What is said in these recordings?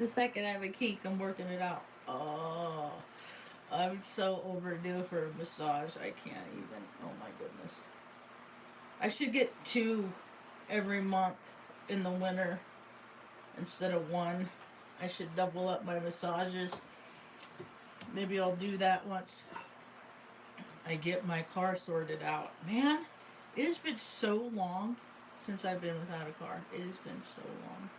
The second I have a kink, I'm working it out. Oh, I'm so overdue for a massage. I can't even. Oh my goodness. I should get two every month in the winter instead of one. I should double up my massages. Maybe I'll do that once I get my car sorted out. Man, it has been so long since I've been without a car. It has been so long.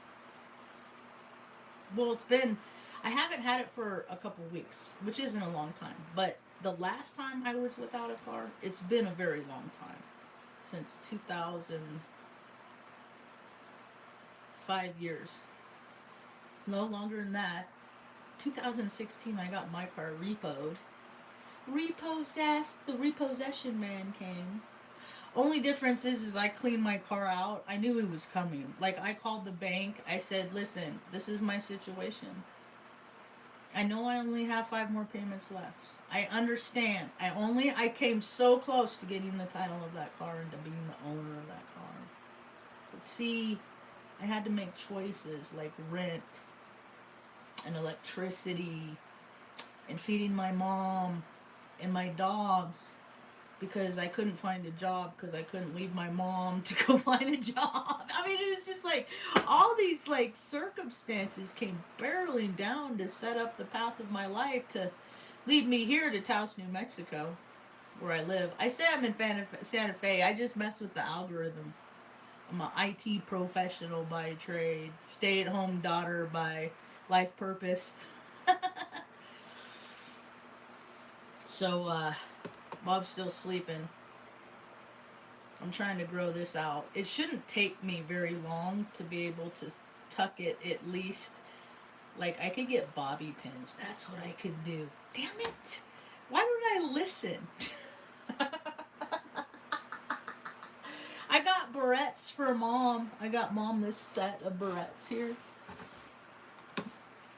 Well, it's been. I haven't had it for a couple weeks, which isn't a long time. But the last time I was without a car, it's been a very long time. Since 5 years. No longer than that. 2016, I got my car repoed. Repossessed. The repossession man came. Only difference is I cleaned my car out. I knew he was coming. Like, I called the bank. I said, listen, this is my situation. I know I only have 5 more payments left. I understand. I came so close to getting the title of that car and to being the owner of that car. But see, I had to make choices like rent and electricity and feeding my mom and my dogs because I couldn't find a job because I couldn't leave my mom to go find a job. I mean, it was just like all these like circumstances came barreling down to set up the path of my life to lead me here to Taos, New Mexico, where I live. I say I'm in Santa Fe. I just mess with the algorithm. I'm an IT professional by trade, stay-at-home daughter by life purpose. So, Bob's still sleeping. I'm trying to grow this out. It shouldn't take me very long to be able to tuck it at least. Like, I could get bobby pins. That's what I could do. Damn it. Why don't I listen? I got barrettes for mom. I got mom this set of barrettes here.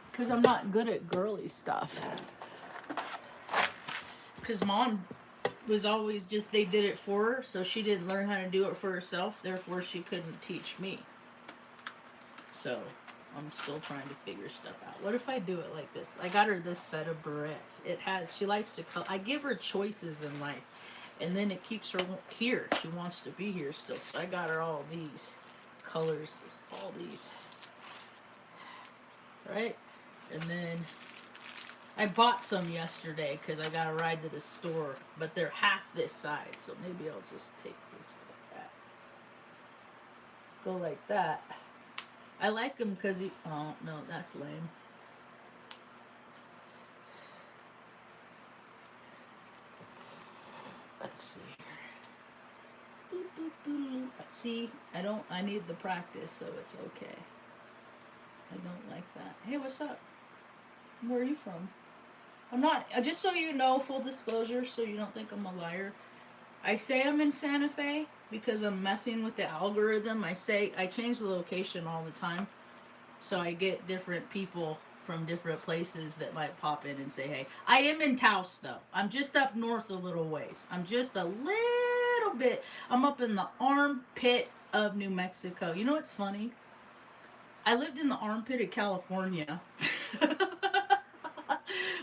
Because I'm not good at girly stuff. Because mom was always just, they did it for her, so she didn't learn how to do it for herself, therefore she couldn't teach me. So I'm still trying to figure stuff out. What if I do it like this? I got her this set of barrettes. It has, she likes to I give her choices in life, and then it keeps her here. She wants to be here still, so I got her all these colors. There's all these, right? And then I bought some yesterday because I got a ride to the store, but they're half this size, so maybe I'll just take this like that. Go like that. I like them because oh, no, that's lame. Let's see. See, I need the practice, so it's okay. I don't like that. Hey, what's up? Where are you from? I'm not, just so you know, full disclosure, so you don't think I'm a liar. I say I'm in Santa Fe because I'm messing with the algorithm. I change the location all the time. So I get different people from different places that might pop in and say, hey. I am in Taos, though. I'm just up north a little ways. I'm just a little bit. I'm up in the armpit of New Mexico. You know what's funny? I lived in the armpit of California.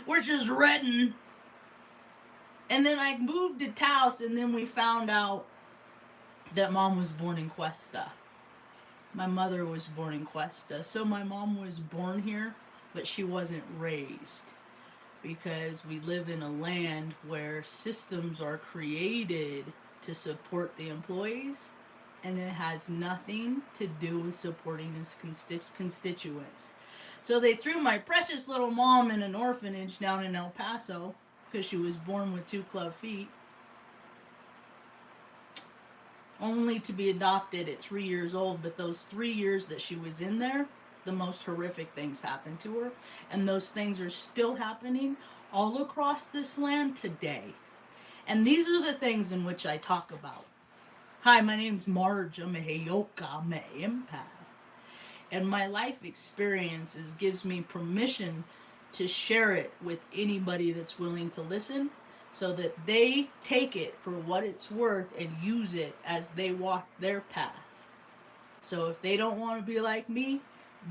Which is Redden. And then I moved to Taos, and then we found out that mom was born in Cuesta. My mother was born in Cuesta. So my mom was born here, but she wasn't raised. Because we live in a land where systems are created to support the employees, and it has nothing to do with supporting his constituents. So they threw my precious little mom in an orphanage down in El Paso because she was born with 2 club feet, only to be adopted at 3 years old. But those 3 years that she was in there, the most horrific things happened to her, and those things are still happening all across this land today. And these are the things in which I talk about. Hi, my name's Marge. I'm a Heyoka. I'm an empath. And my life experiences gives me permission to share it with anybody that's willing to listen, so that they take it for what it's worth and use it as they walk their path. So if they don't want to be like me,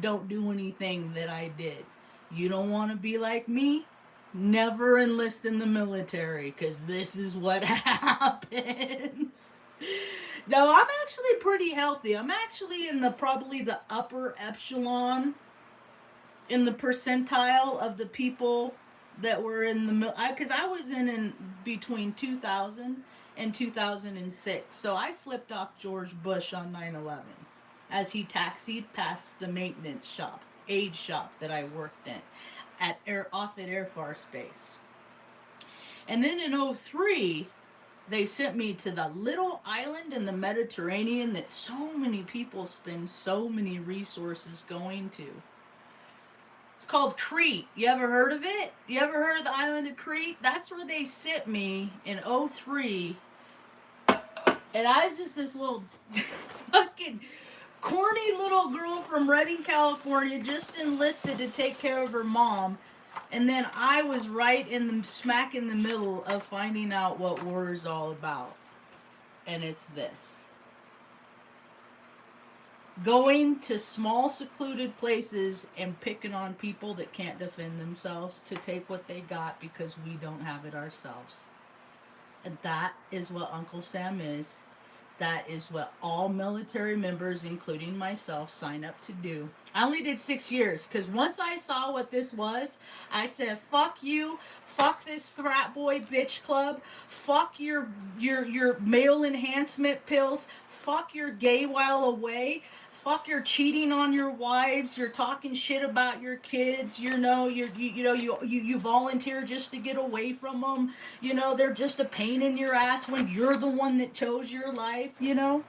don't do anything that I did. You don't want to be like me? Never enlist in the military, because this is what happens. No, I'm actually pretty healthy. I'm actually in the probably the upper echelon in the percentile of the people that were in the because I was in between 2000 and 2006. So I flipped off George Bush on 9/11 as he taxied past the maintenance shop, aid shop that I worked in off at Air Force Base. And then in '03, they sent me to the little island in the Mediterranean that so many people spend so many resources going to. It's called Crete. You ever heard of it? You ever heard of the island of Crete? That's where they sent me in '03. And I was just this little fucking corny little girl from Redding, California, just enlisted to take care of her mom. And then I was right in the smack in the middle of finding out what war is all about. And it's this. Going to small secluded places and picking on people that can't defend themselves to take what they got because we don't have it ourselves. And that is what Uncle Sam is. That is what all military members, including myself, sign up to do. I only did 6 years because once I saw what this was, I said, fuck you, fuck this frat boy bitch club, fuck your male enhancement pills, fuck your gay while away, fuck your cheating on your wives, you're talking shit about your kids, you volunteer just to get away from them, they're just a pain in your ass when you're the one that chose your life. No,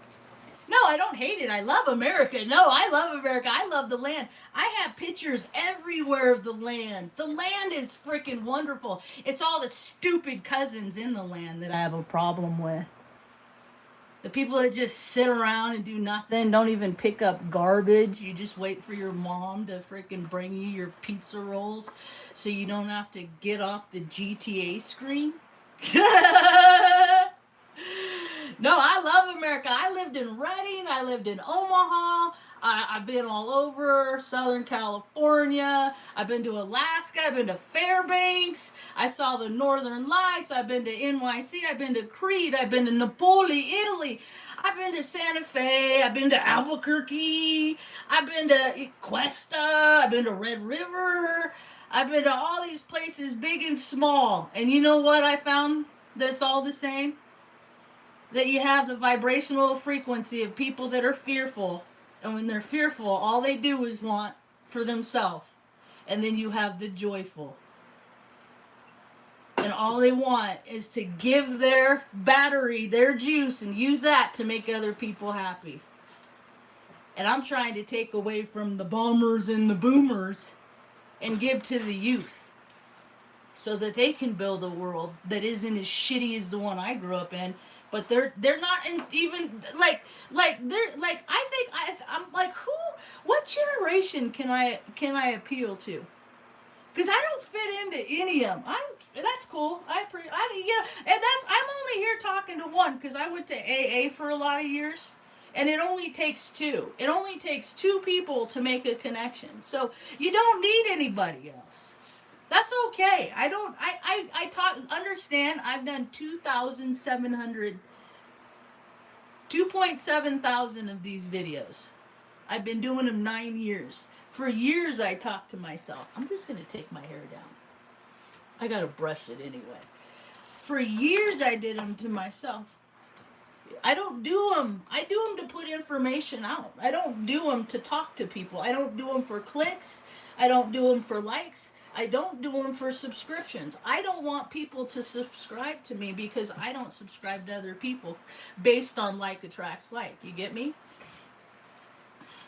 I don't hate it. I love America. No, I love America. I love the land. I have pictures everywhere of the land. The land is freaking wonderful. It's all the stupid cousins in the land that I have a problem with. The people that just sit around and do nothing, don't even pick up garbage. You just wait for your mom to freaking bring you your pizza rolls so you don't have to get off the GTA screen. No, I love America. I lived in Redding. I lived in Omaha. I've been all over Southern California. I've been to Alaska. I've been to Fairbanks. I saw the Northern Lights. I've been to NYC. I've been to Crete. I've been to Napoli, Italy. I've been to Santa Fe. I've been to Albuquerque. I've been to Cuesta. I've been to Red River. I've been to all these places, big and small. And you know what I found that's all the same? That you have the vibrational frequency of people that are fearful. And when they're fearful, all they do is want for themselves. And then you have the joyful. And all they want is to give their battery, their juice, and use that to make other people happy. And I'm trying to take away from the bombers and the boomers and give to the youth. So that they can build a world that isn't as shitty as the one I grew up in. But they're not even like they're like I'm like what generation can I appeal to? Because I don't fit into any of them. That's cool. And I'm only here talking to one because I went to AA for a lot of years, and it only takes two. It only takes two people to make a connection. So you don't need anybody else. That's okay. Understand, I've done 2.7 thousand of these videos. I've been doing them 9 years. For years I talked to myself. I'm just going to take my hair down. I got to brush it anyway. For years I did them to myself. I don't do them. I do them to put information out. I don't do them to talk to people. I don't do them for clicks. I don't do them for likes. I don't do them for subscriptions. I don't want people to subscribe to me because I don't subscribe to other people based on like attracts like. You get me?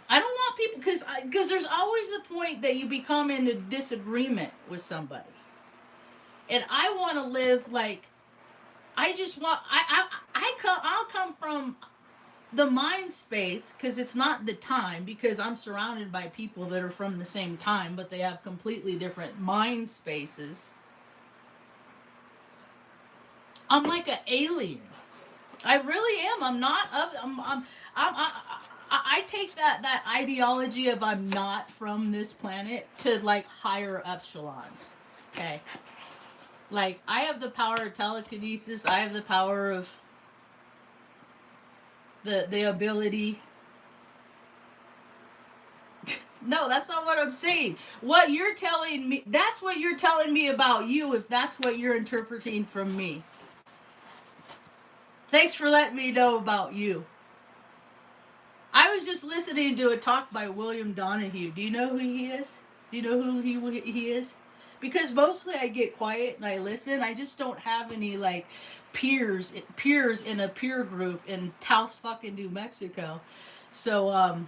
I don't want people because there's always a point that you become in a disagreement with somebody. And I want to live like I'll come from the mind space, because it's not the time, because I'm surrounded by people that are from the same time, but they have completely different mind spaces. I'm like an alien. I really am. I'm not of. I take that ideology of I'm not from this planet to like higher echelons. Okay. Like I have the power of telekinesis. I have the power of the ability. No, that's not what I'm saying. What you're telling me, that's what you're telling me about you, if that's what you're interpreting from me. Thanks for letting me know about you. I was just listening to a talk by William Donahue. Do you know who he is? Do you know who he is? Because mostly I get quiet and I listen. I just don't have any like peers in a peer group in Taos fucking New Mexico. So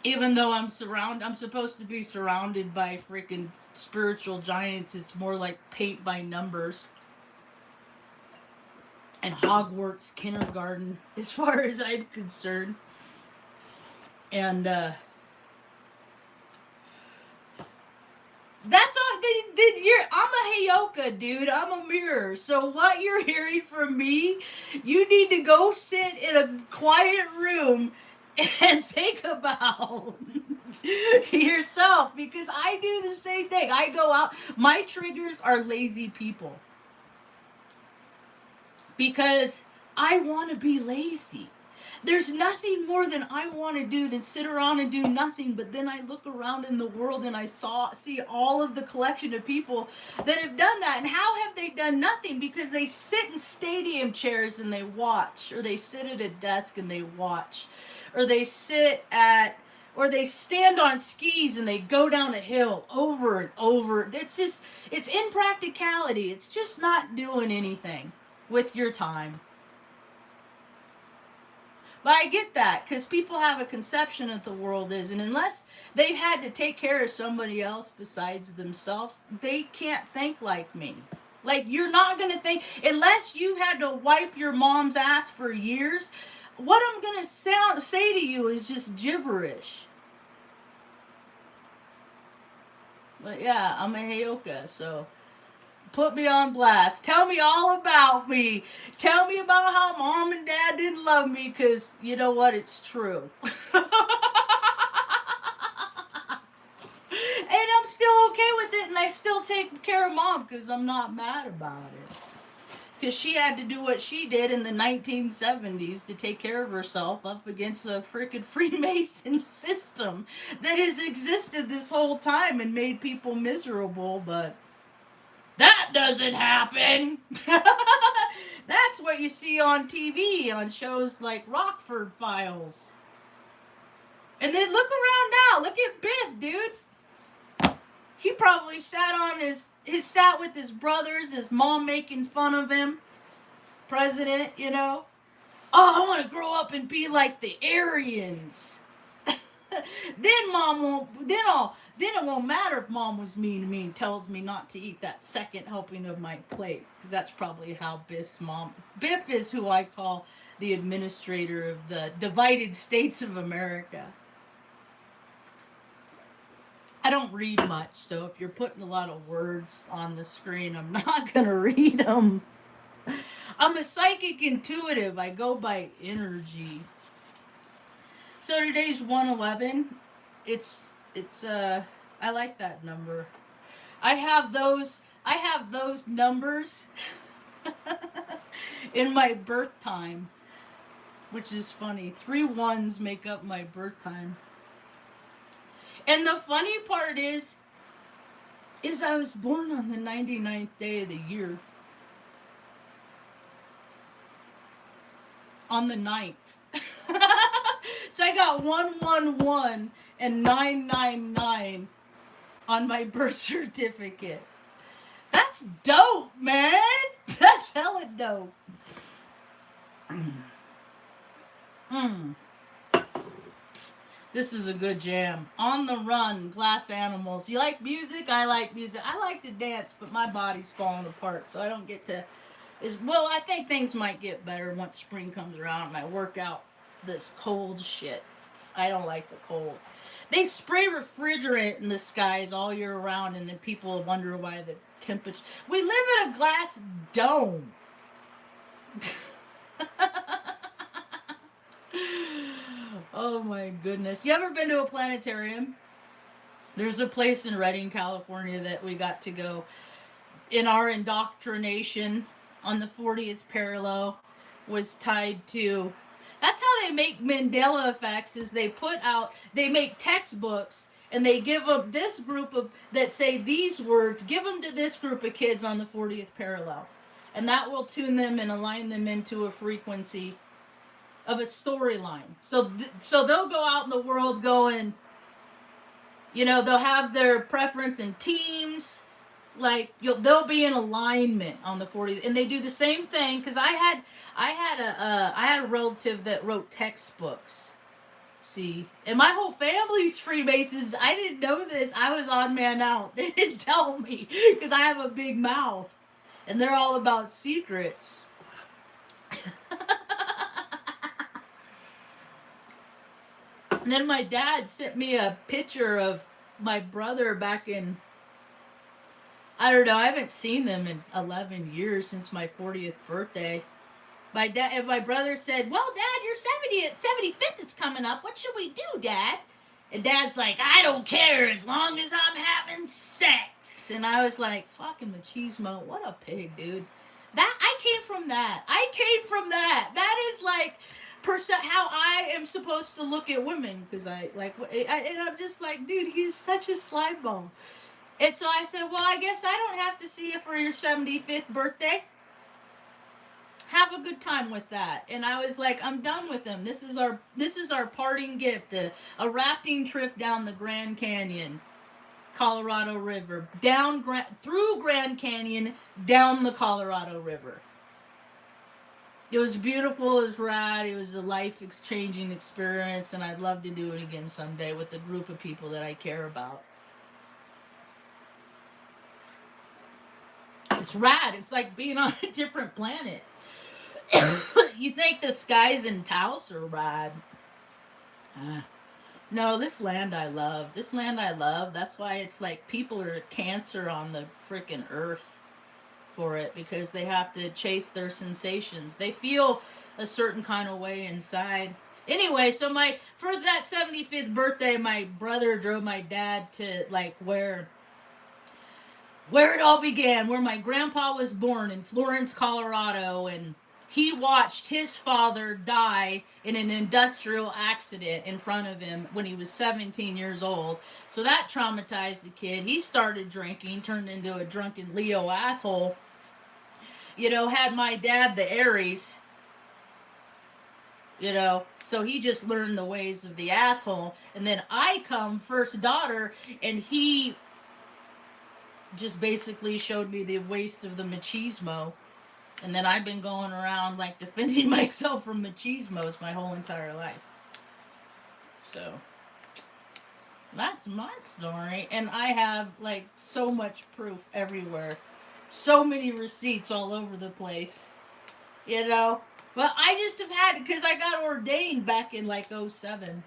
even though I'm supposed to be surrounded by freaking spiritual giants, it's more like paint by numbers and Hogwarts kindergarten as far as I'm concerned. And that's all. I'm a Heyoka, dude. I'm a mirror. So what you're hearing from me, you need to go sit in a quiet room and think about yourself, because I do the same thing. I go out. My triggers are lazy people because I want to be lazy. There's nothing more than I want to do than sit around and do nothing. But then I look around in the world and I see all of the collection of people that have done that. And how have they done nothing? Because they sit in stadium chairs and they watch, or they sit at a desk and they watch, or they stand on skis and they go down a hill over and over. It's impracticality. It's just not doing anything with your time. But I get that, because people have a conception that the world is, and unless they've had to take care of somebody else besides themselves, they can't think like me. Like, you're not going to think, unless you had to wipe your mom's ass for years, what I'm going to say to you is just gibberish. But yeah, I'm a Heyoka, so put me on blast. Tell me all about me. Tell me about how mom and dad didn't love me, because you know what? It's true. And I'm still okay with it, and I still take care of mom because I'm not mad about it. Because she had to do what she did in the 1970s to take care of herself up against a freaking Freemason system that has existed this whole time and made people miserable, but that doesn't happen. That's what you see on TV, on shows like Rockford Files. And then look around now. Look at Biff, dude. He probably sat with his brothers, his mom making fun of him. President, you know. Oh, I want to grow up and be like the Aryans. Then it won't matter if mom was mean to me and tells me not to eat that second helping of my plate. Because that's probably how Biff's mom... Biff is who I call the administrator of the divided states of America. I don't read much, so if you're putting a lot of words on the screen, I'm not going to read them. I'm a psychic intuitive. I go by energy. So today's 111. I like that number. I have those numbers in my birth time, which is funny. 3 1s make up my birth time. And the funny part is I was born on the 99th day of the year. On the 9th. So I got 111 and 999 on my birth certificate. That's dope, man. That's hella dope. This is a good jam. On the Run, Glass Animals. You like music? I like music. I like to dance, but my body's falling apart, so I don't get to... Well, I think things might get better once spring comes around and I work out this cold shit. I don't like the cold. They spray refrigerant in the skies all year round, and then people wonder why the temperature... We live in a glass dome. Oh my goodness. You ever been to a planetarium? There's a place in Redding, California that we got to go in our indoctrination on the 40th parallel was tied to. That's how they make Mandela effects is they make textbooks and they give them this group of that say these words, give them to this group of kids on the 40th parallel. And that will tune them and align them into a frequency of a storyline. So they'll go out in the world going, they'll have their preference in teams. Like they'll be in alignment on the 40th, and they do the same thing. Because I had a relative that wrote textbooks. See, and my whole family's Freemasons. I didn't know this. I was odd man out. They didn't tell me because I have a big mouth, and they're all about secrets. And then my dad sent me a picture of my brother back in, I don't know, I haven't seen them in 11 years since my 40th birthday. My brother said, well, Dad, your 75th is coming up. What should we do, Dad? And Dad's like, I don't care as long as I'm having sex. And I was like, fucking machismo. What a pig, dude. I came from that. That is like how I am supposed to look at women. Because and I'm just like, dude, he's such a slime ball. And so I said, well, I guess I don't have to see you for your 75th birthday. Have a good time with that. And I was like, I'm done with him. This is our parting gift. A rafting trip down the Grand Canyon, Colorado River. Through Grand Canyon, down the Colorado River. It was beautiful, it was rad, it was a life-exchanging experience, and I'd love to do it again someday with a group of people that I care about. It's rad. It's like being on a different planet. You think the skies in Taos are rad. No, this land I love. That's why it's like people are cancer on the freaking earth for it, because they have to chase their sensations. They feel a certain kind of way inside. Anyway, so for that 75th birthday, my brother drove my dad to like where it all began, where my grandpa was born in Florence, Colorado, and he watched his father die in an industrial accident in front of him when he was 17 years old. So that traumatized the kid. He started drinking, turned into a drunken Leo asshole. Had my dad the Aries. So he just learned the ways of the asshole. And then I come, first daughter, and he just basically showed me the waste of the machismo. And then I've been going around like defending myself from machismos my whole entire life. So that's my story. And I have like so much proof everywhere. So many receipts all over the place. But I just have had, because I got ordained back in like 2007.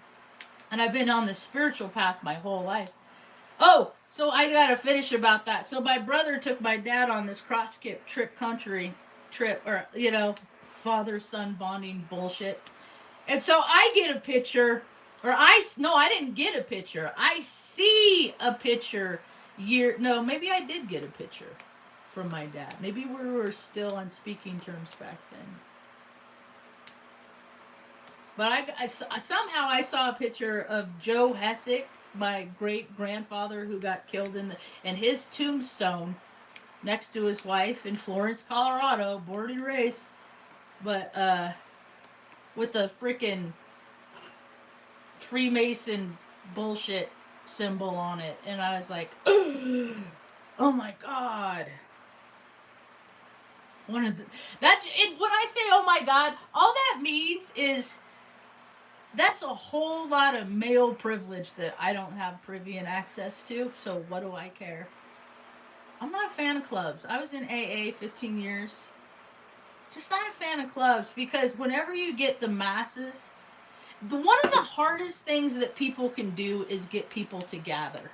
And I've been on the spiritual path my whole life. Oh, so I gotta finish about that. So my brother took my dad on this country trip, or father-son bonding bullshit. And so I get a picture, I didn't get a picture. I see a picture maybe I did get a picture from my dad. Maybe we were still on speaking terms back then. But somehow I saw a picture of Joe Hessick, my great-grandfather who got killed in his tombstone next to his wife in Florence, Colorado, born and raised, but with a freaking Freemason bullshit symbol on it. And I was like, oh my God. When I say oh my God, all that means is that's a whole lot of male privilege that I don't have privy and access to, so what do I care? I'm not a fan of clubs. I was in AA 15 years. Just not a fan of clubs, because whenever you get the masses, one of the hardest things that people can do is get people together.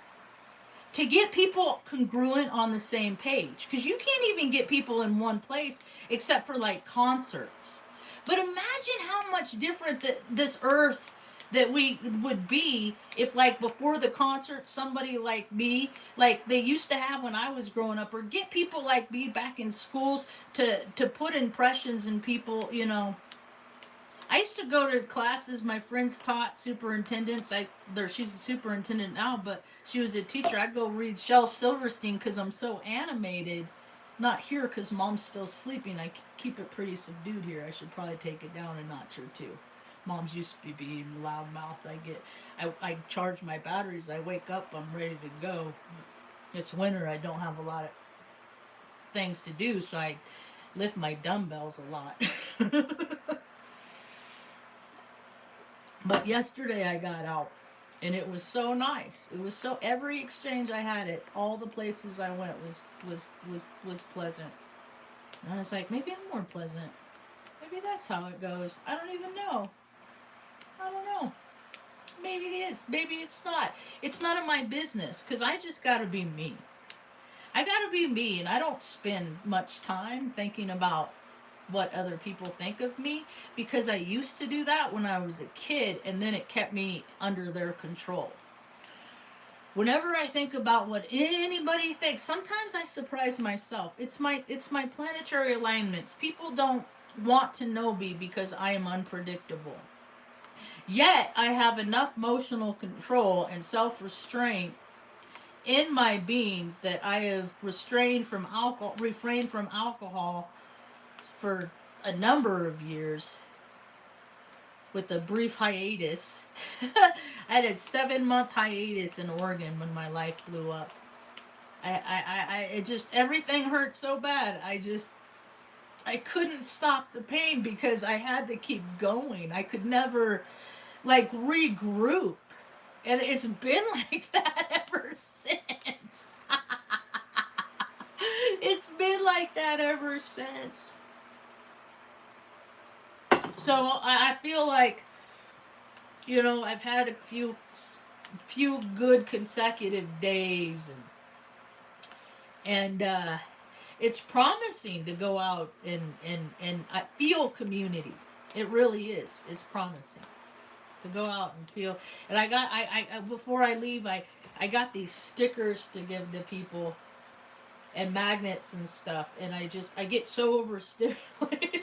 To get people congruent on the same page. Because you can't even get people in one place except for like concerts. But imagine how much different this earth that we would be if, like, before the concert, somebody like me, like they used to have when I was growing up, or get people like me back in schools to put impressions in people, you know. I used to go to classes my friends taught, superintendents. She's a superintendent now, but she was a teacher. I'd go read Shel Silverstein because I'm so animated. Not here because mom's still sleeping. I keep it pretty subdued here. I should probably take it down a notch or two. Mom's used to be being loudmouth. I charge my batteries. I wake up, I'm ready to go. It's winter. I don't have a lot of things to do, so I lift my dumbbells a lot. But yesterday I got out, and it was so nice. It was so, every exchange I had at all the places I went was pleasant. And I was like, maybe I'm more pleasant. Maybe that's how it goes. I don't even know. I don't know. Maybe it is. Maybe it's not. It's none of my business, because I just got to be me. I got to be me, and I don't spend much time thinking about what other people think of me, because I used to do that when I was a kid, and then it kept me under their control. Whenever I think about what anybody thinks, sometimes I surprise myself. It's my planetary alignments. People don't want to know me because I am unpredictable. Yet I have enough emotional control and self-restraint in my being that I have refrained from alcohol for a number of years, with a brief hiatus. I had a 7-month hiatus in Oregon when my life blew up. It just, everything hurt so bad. I couldn't stop the pain because I had to keep going. I could never, like, regroup. And it's been like that ever since. It's been like that ever since. So I feel like, you know, I've had a few good consecutive days, and it's promising to go out and I feel community. It really is. It's promising to go out and feel. And I before I leave, I got these stickers to give to people, and magnets and stuff, and I get so overstimulated.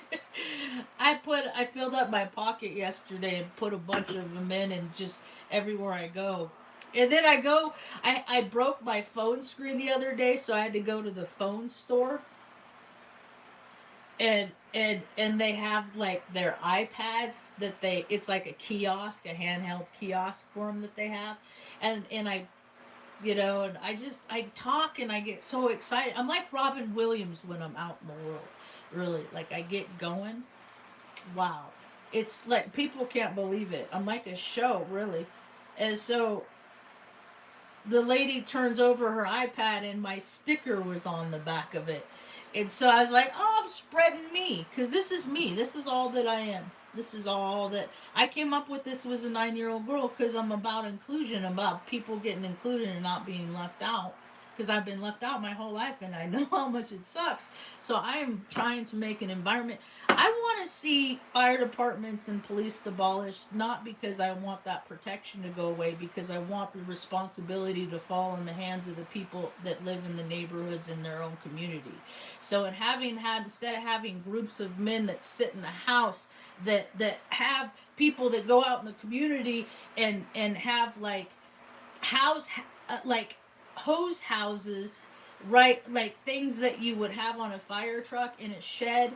I filled up my pocket yesterday and put a bunch of them in, and just everywhere I go. And then I broke my phone screen the other day, so I had to go to the phone store. And they have, like, their iPads that it's like a kiosk, a handheld kiosk for them that they have. And I, you know, and I talk and I get so excited. I'm like Robin Williams when I'm out in the world. Really, like, I get going. Wow. It's like, people can't believe it. I'm like a show, really. And so the lady turns over her iPad, and my sticker was on the back of it. And so I was like, oh, I'm spreading me, because this is me. This is all that I am. This is all that I came up with. This was a 9-year-old girl, because I'm about inclusion, about people getting included and not being left out. Because I've been left out my whole life, and I know how much it sucks. So I am trying to make an environment. I want to see fire departments and police abolished, not because I want that protection to go away, because I want the responsibility to fall in the hands of the people that live in the neighborhoods in their own community. So, instead of having groups of men that sit in a house, that have people that go out in the community and have, like, like hose houses, right? Like things that you would have on a fire truck in a shed,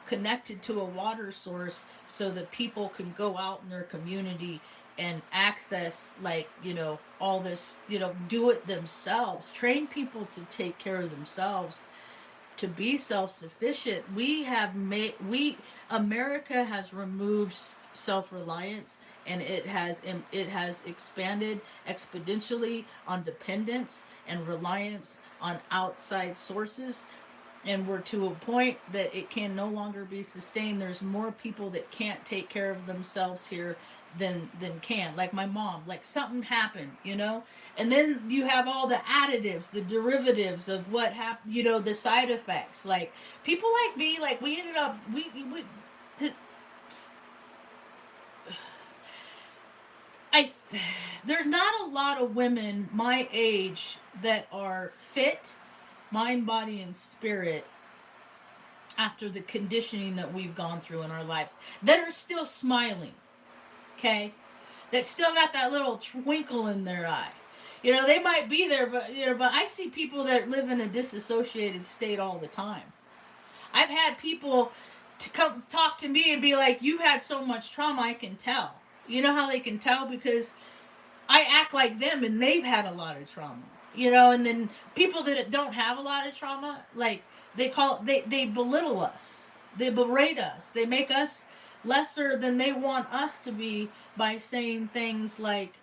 connected to a water source, so that people can go out in their community and access, like, you know, all this, you know, do it themselves. Train people to take care of themselves, to be self-sufficient. America has removed self-reliance, and it has expanded exponentially on dependence and reliance on outside sources, and we're to a point that it can no longer be sustained. There's more people that can't take care of themselves here than can. Like my mom, like something happened, you know, and then you have all the additives, the derivatives of what happened, you know, the side effects. Like people like me, like we ended up there's not a lot of women my age that are fit, mind, body, and spirit after the conditioning that we've gone through in our lives that are still smiling, okay? That still got that little twinkle in their eye. You know, they might be there, but but I see people that live in a disassociated state all the time. I've had people to come talk to me and be like, "You've had so much trauma, I can tell." You know how they can tell? Because I act like them and they've had a lot of trauma. And then people that don't have a lot of trauma, like they belittle us. They berate us. They make us lesser than they want us to be by saying things like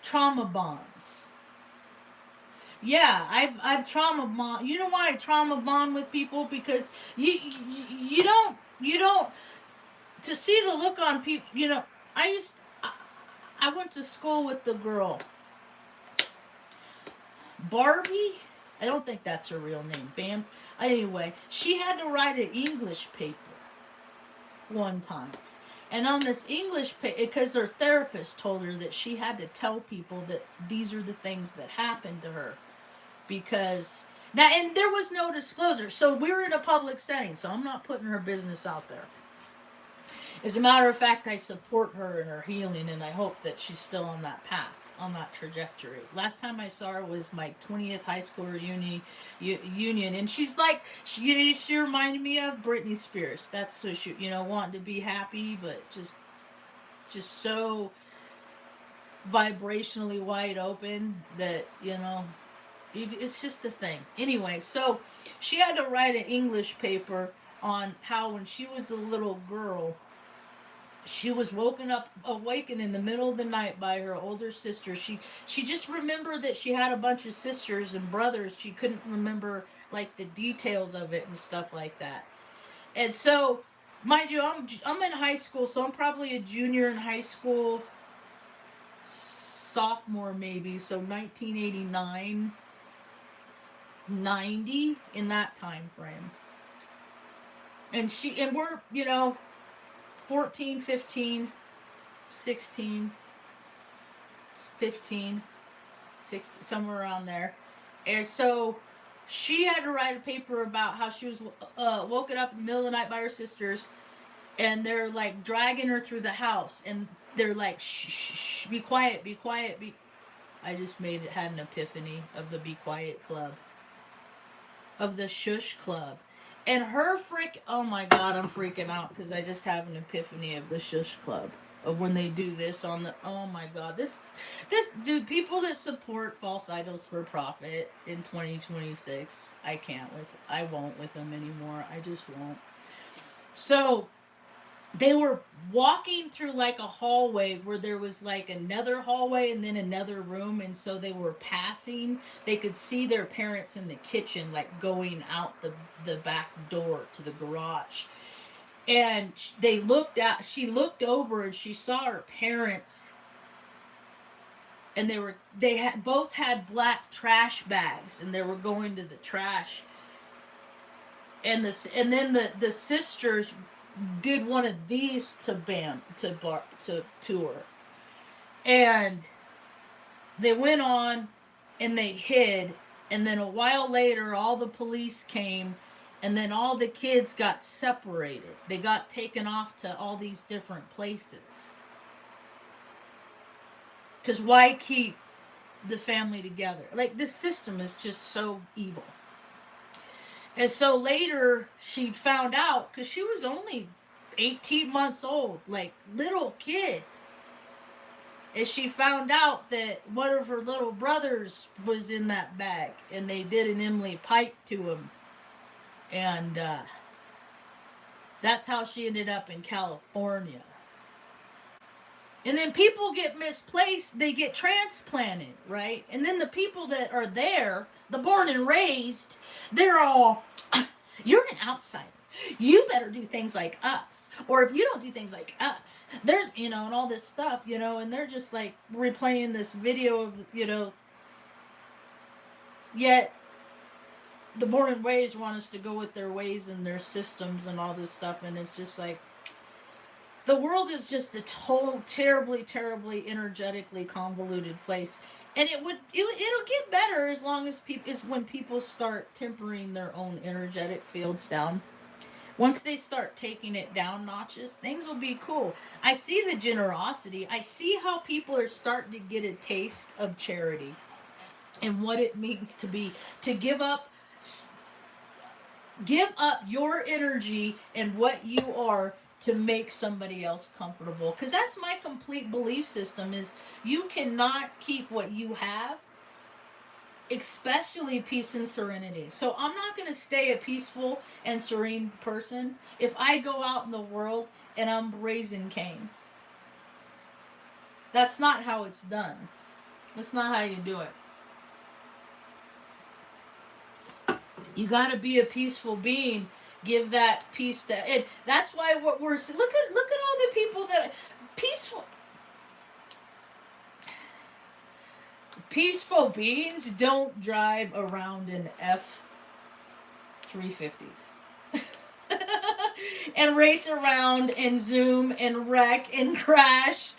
trauma bonds. Yeah, I've trauma bond. You know why I trauma bond with people? Because you don't to see the look on people. I used to, I went to school with the girl Barbie. I don't think that's her real name. Bam. Anyway, she had to write an English paper one time. And on this English paper, because her therapist told her that she had to tell people that these are the things that happened to her. Because, now, and there was no disclosure. So we were in a public setting, so I'm not putting her business out there. As a matter of fact, I support her in her healing, and I hope that she's still on that path, on that trajectory. Last time I saw her was my 20th high school reunion, and she's like, she reminded me of Britney Spears. That's what she, wanting to be happy, but just so vibrationally wide open that, it's just a thing. Anyway, so she had to write an English paper on how when she was a little girl, she was awakened in the middle of the night by her older sister. She just remembered that she had a bunch of sisters and brothers. She couldn't remember like the details of it and stuff like that. And so, mind you, I'm in high school, so I'm probably a junior in high school, sophomore maybe. So 1989, 90 in that time frame. And we're 14, 15, 16, 15, 16, somewhere around there. And so she had to write a paper about how she was woken up in the middle of the night by her sisters, and they're like dragging her through the house, and they're like, shh, shh, be quiet, be quiet, I just had an epiphany of the Be Quiet Club, of the Shush Club. And oh my God, I'm freaking out because I just have an epiphany of the Shush Club. Of when they do this oh my God, this dude, people that support false idols for profit in 2026, I won't with them anymore. I just won't. So, they were walking through like a hallway where there was like another hallway and then another room, and so they were passing. They could see their parents in the kitchen, like going out the back door to the garage. And she looked over and she saw her parents, and both had black trash bags, and they were going to the trash. And then the sisters did one of these to her, and they went on and they hid, and then a while later all the police came, and then all the kids got separated. They got taken off to all these different places, because why keep the family together? Like, this system is just so evil. And so later, she found out, because she was only 18 months old, like, little kid. And she found out that one of her little brothers was in that bag, and they did an Emily Pipe to him. And that's how she ended up in California. And then people get misplaced, they get transplanted, right? And then the people that are there, the born and raised, they're all, you're an outsider. You better do things like us. Or if you don't do things like us, there's, and all this stuff, and they're just like replaying this video of, yet the born and raised want us to go with their ways and their systems and all this stuff. And it's just like, The world is just a total, terribly, terribly energetically convoluted place. And it'll get better as long as people is when people start tempering their own energetic fields down. Once they start taking it down notches, things will be cool. I see the generosity. I see how people are starting to get a taste of charity and what it means to give up your energy and what you are to make somebody else comfortable, because that's my complete belief system is you cannot keep what you have, especially peace and serenity. So I'm not going to stay a peaceful and serene person if I go out in the world and I'm raising Cain. That's not how it's done. That's not how you do it. You got to be a peaceful being. Give that peace to, and that's why what we're look at all the people that peaceful beings don't drive around in F-350s and race around and zoom and wreck and crash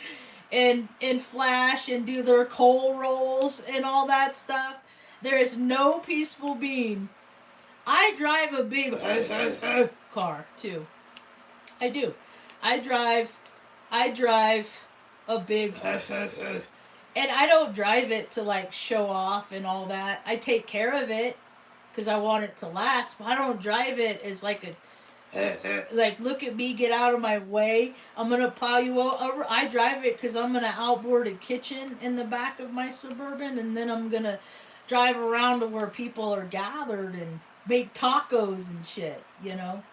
and flash and do their coal rolls and all that stuff. There is no peaceful being. I drive a big car too. I do. I drive a big and I don't drive it to like show off and all that. I take care of it because I want it to last, but I don't drive it as like a like look at me, get out of my way, I'm gonna plow you over. I drive it because I'm gonna outboard a kitchen in the back of my Suburban, and then I'm gonna drive around to where people are gathered and make tacos and shit, you know.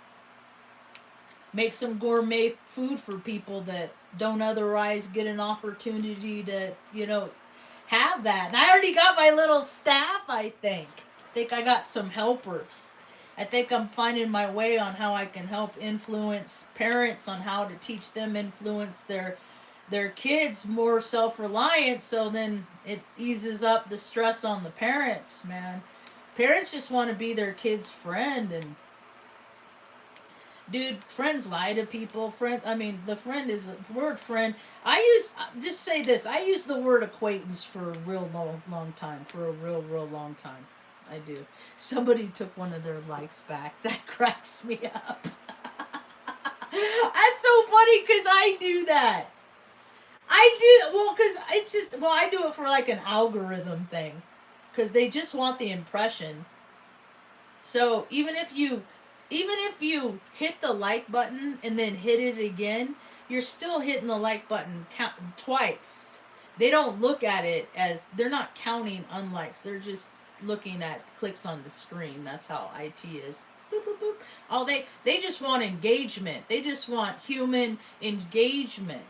Make some gourmet food for people that don't otherwise get an opportunity to, you know, have that. And I already got my little staff, I think. I got some helpers. I think I'm finding my way on how I can help influence parents on how to teach them influence their kids more self-reliant, so then it eases up the stress on the parents, man. Parents just want to be their kid's friend, and dude, friends lie to people. The friend is a word friend. Just say this, I use the word acquaintance for a real long time. For a real long time. I do. Somebody took one of their likes back. That cracks me up. That's so funny because I do that. Because it's just, I do it for like an algorithm thing. Because they just want the impression. So even if you hit the like button and then hit it again, you're still hitting the like button twice. They don't look at it as, they're not counting unlikes. They're just looking at clicks on the screen. That's how IT is. Boop, boop, boop. Oh, they just want engagement. They just want human engagement.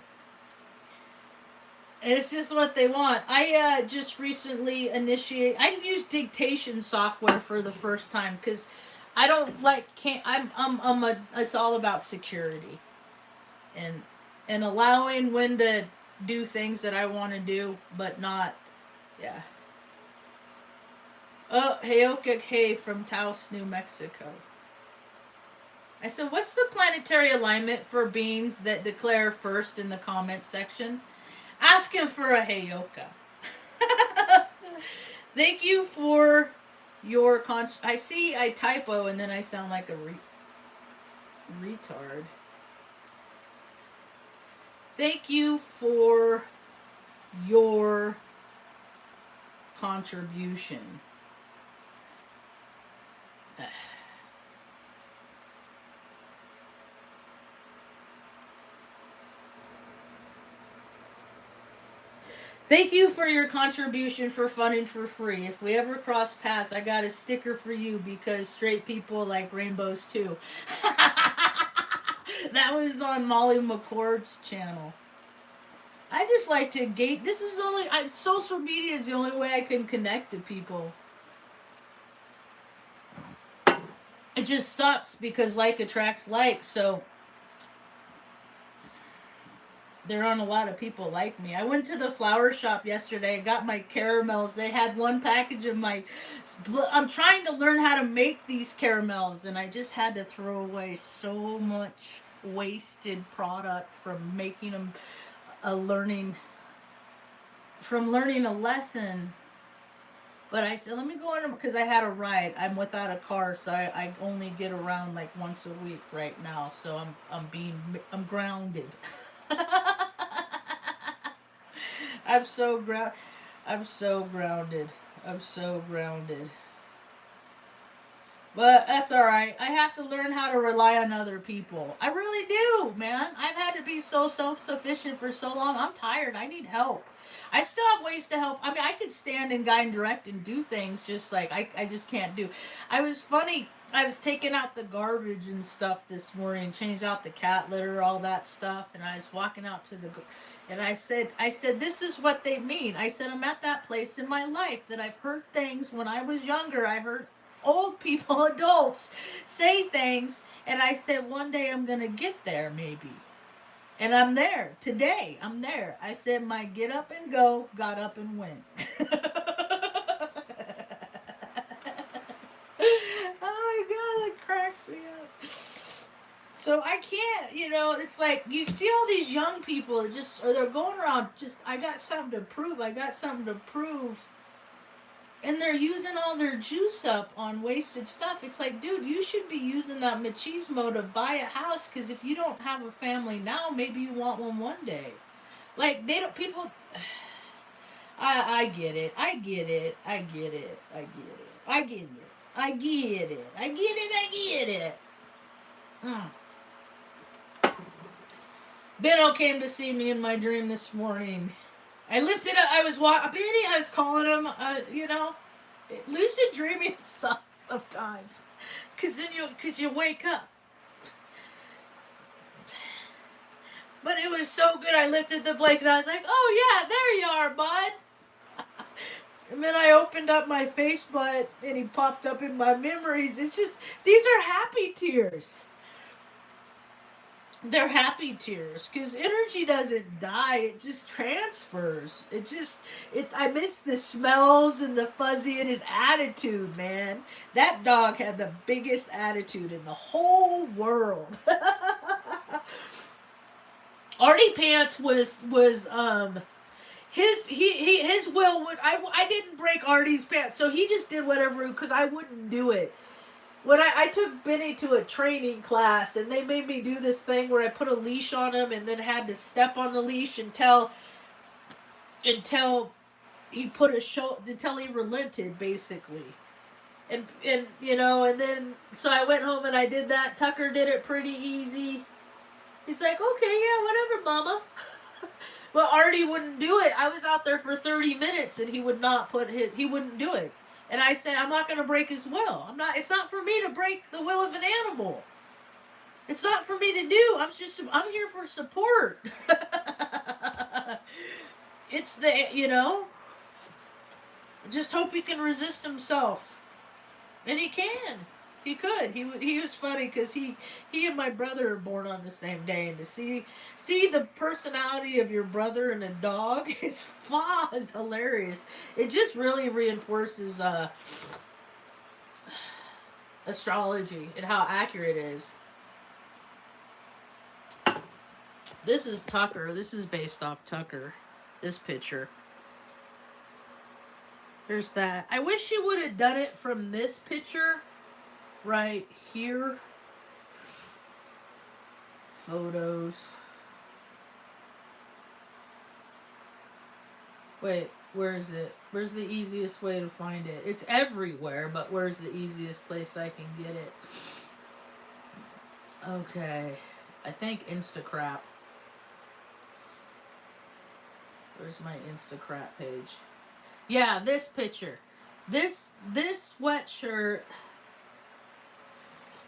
And it's just what they want. I just recently I used dictation software for the first time because I don't like, it's all about security and allowing when to do things that I want to do, but not, yeah. Oh, Heyoka K from Taos, New Mexico. I said, what's the planetary alignment for beings that declare first in the comment section? Asking for a Heyoka. Thank you for your I see I typo and then I sound like a retard. Thank you for your contribution. Thank you for your contribution for fun and for free. If we ever cross paths, I got a sticker for you because straight people like rainbows too. That was on Molly McCord's channel. I just like to this is social media is the only way I can connect to people. It just sucks because like attracts like, so there aren't a lot of people like me. I went to the flower shop yesterday and got my caramels. They had one package of my... I'm trying to learn how to make these caramels, and I just had to throw away so much wasted product from making them a learning, from learning a lesson. But I said, let me go in because I had a ride. I'm without a car, so I only get around like once a week right now. So I'm grounded. I'm so ground. I'm so grounded. I'm so grounded. But that's all right. I have to learn how to rely on other people. I really do, man. I've had to be so self-sufficient for so long. I'm tired. I need help. I still have ways to help. I mean, I could stand and guide and direct and do things just like I just can't do. I was funny. I was taking out the garbage and stuff this morning, changed out the cat litter, all that stuff, and I was walking out to the and I said this is what they mean. I said I'm at that place in my life that I've heard things when I was younger. I heard old people, adults say things, and I said one day I'm going to get there maybe. And I'm there today. I'm there. I said my get up and go, got up and went. Oh my god, that cracks me up. So I can't, it's like you see all these young people that just, or they're going around just, I got something to prove. I got something to prove. And they're using all their juice up on wasted stuff. It's like, dude, you should be using that machismo to buy a house, because if you don't have a family now, maybe you want one day. Like, they don't, people, I get it. I get it. I get it. I get it. I get it. I get it. I get it. I get it. Benno came to see me in my dream this morning. I lifted up, I was Benny, I was calling him, lucid dreaming sucks sometimes. Cause you wake up. But it was so good, I lifted the blanket, I was like, oh yeah, there you are, bud. And then I opened up my Facebook, and he popped up in my memories. It's just, these are happy tears. They're happy tears, because energy doesn't die, it just transfers. I miss the smells and the fuzzy and his attitude, man. That dog had the biggest attitude in the whole world. Artie Pants was his will would, I didn't break Artie's pants, so he just did whatever, because I wouldn't do it. When I took Benny to a training class, and they made me do this thing where I put a leash on him and then had to step on the leash until he put until he relented, basically. And then so I went home and I did that. Tucker did it pretty easy. He's like, okay, yeah, whatever, mama. Well, Artie wouldn't do it. I was out there for 30 minutes and he wouldn't do it. And I said, I'm not going to break his will. It's not for me to break the will of an animal. It's not for me to do. I'm here for support. It's just hope he can resist himself. And he can. He could. He was funny because he and my brother are born on the same day, and to see the personality of your brother and a dog is hilarious. It just really reinforces astrology and how accurate it is. This is Tucker. This is based off Tucker. This picture. There's that. I wish you would have done it from this picture. Right here. Photos. Wait, where is it? Where's the easiest way to find it? It's everywhere, but where's the easiest place I can get it? Okay. I think Instacrap. Where's my Instacrap page? Yeah, this picture. This sweatshirt.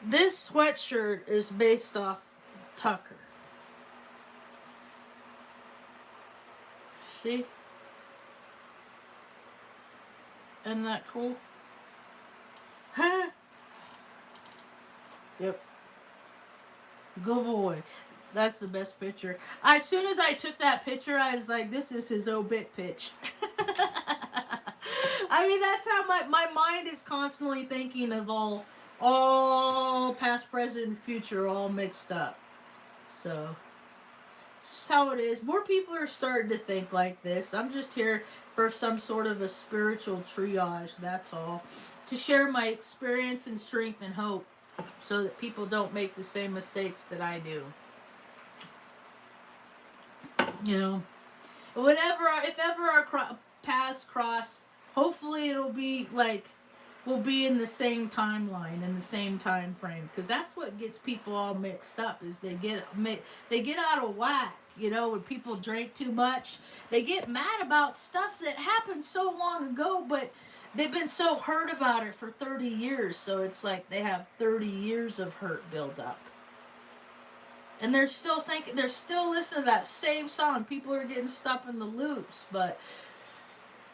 This sweatshirt is based off Tucker. See? Isn't that cool? Huh? Yep. Good boy. That's the best picture. As soon as I took that picture, I was like, this is his obit pitch. I mean, that's how my mind is constantly thinking of all past, present, and future all mixed up. So, it's just how it is. More people are starting to think like this. I'm just here for some sort of a spiritual triage, that's all. To share my experience and strength and hope so that people don't make the same mistakes that I do. You know, if ever our paths cross, hopefully it'll be like we'll be in the same timeline, in the same time frame, because that's what gets people all mixed up. Is they get out of whack. You know, when people drink too much, they get mad about stuff that happened so long ago, but they've been so hurt about it for 30 years. So it's like they have 30 years of hurt built up. And they're still listening to that same song. People are getting stuck in the loops, but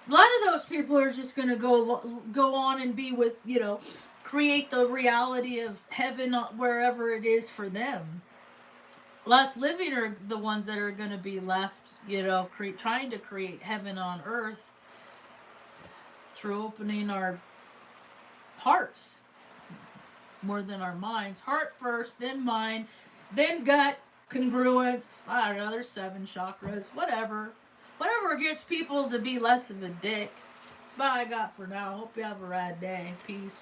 a lot of those people are just going to go on and be with, create the reality of heaven wherever it is for them. Us living are the ones that are going to be left, trying to create heaven on earth through opening our hearts more than our minds. Heart first, then mind, then gut, congruence. I don't know, there's 7 chakras, whatever. Whatever gets people to be less of a dick. That's about all I got for now. Hope you have a rad day. Peace.